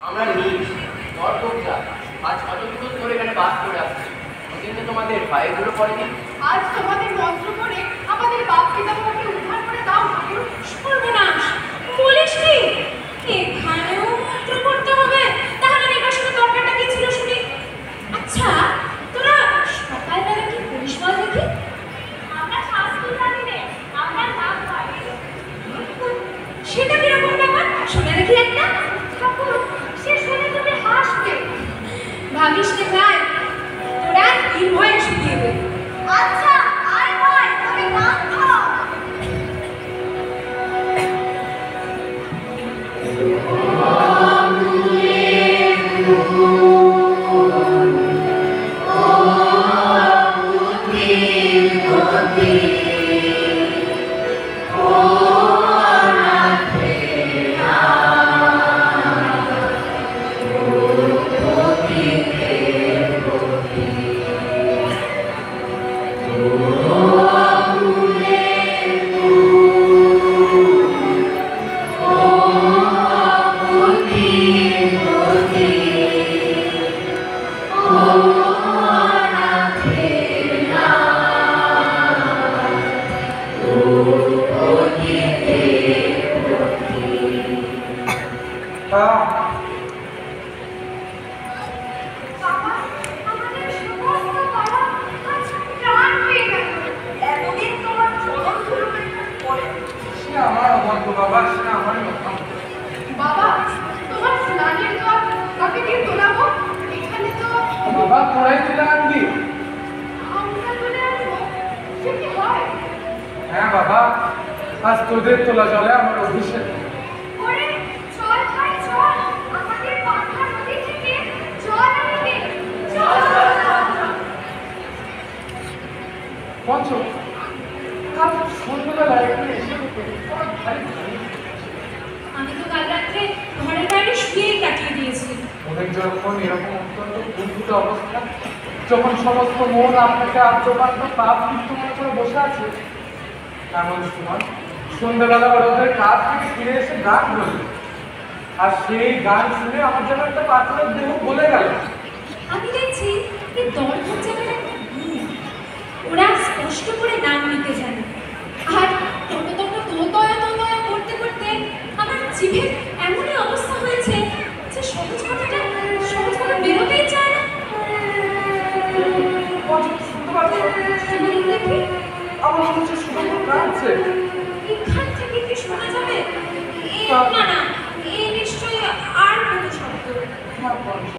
আমরা নিজ দর্শকরা আজ কতদিন ধরে এখানে বাস করে আসছি, কিন্তু তোমাদের ভয়গুলো পড়েনি। আজ তোমাদের মন্ত্র করে আমাদের বাপ পিতামহকে উদ্ধার করে দাও ঠাকুর। সর্বনাশ বলিস কি? এখানেও মন্ত্র করতে হবে? তাহলে নির্বাসনের দরকারটা কি ছিল শুনি? আচ্ছা তোরা সকালবেলা কি করিস বল দেখি? আমরা শাস্তি জানি রে, আমরা নাম পাই। সেটা কিরকম ব্যাপার শুনে দেখি একটা। ঠাকুর সে শুনে তুমি হাসবে। ভাবিস নে ভাই, তোরা নির্ভয়ে শুনিয়ে দে। আচ্ছা আয় ভাই, তুমি নাম খাও। বাবা তোমার স্নানের জল কাকে দিয়ে তোলাবো? এখানে তো বাবা তোরাই তুলে আনবি? আমরা তুলে আনবো, সে কি হয়? হ্যাঁ বাবা, আজ তোদের তোলা জলে আমার অভিষেক। ওরে চল ভাই চল, আমাদের পাখা নদী থেকে জল আনবে। চল পঞ্চ কাল সন্ধ্যাবেলায় এখানে এসে ভারী আমি তো কাল রাত্রে ঘরের বাইরে শুয়েই কাটিয়ে দিয়েছি। ওদের যখন এরকম অত্যন্ত উদ্ভূত অবস্থা, যখন সমস্ত মন আপনাকে আত্মপান্ত পাপ মৃত্যু মনে করে বসে আছে, এমন সময় সন্ধ্যাবেলা ওদের কাজ থেকে ফিরে এসে গান বলল, আর সেই গান শুনে আমার যেন একটা পাথরের দেহ বলে গেল। আমি দেখছি এই দর্শক জায়গার একটা গুণ। ওরা স্পষ্ট করে নাম নিতে জানে, আর তোতয়া করতে করতে আমার জিভের এমনই অবস্থা হয়েছে যে সহজ কথাটা বেরোতেই চায় না। শুনতে পাচ্ছ? দেখি আমার মনে হচ্ছে শুধু কাঁদছে। এখান থেকে কি শোনা যাবে? না না, এ নিশ্চয়ই আর কোনো শব্দ।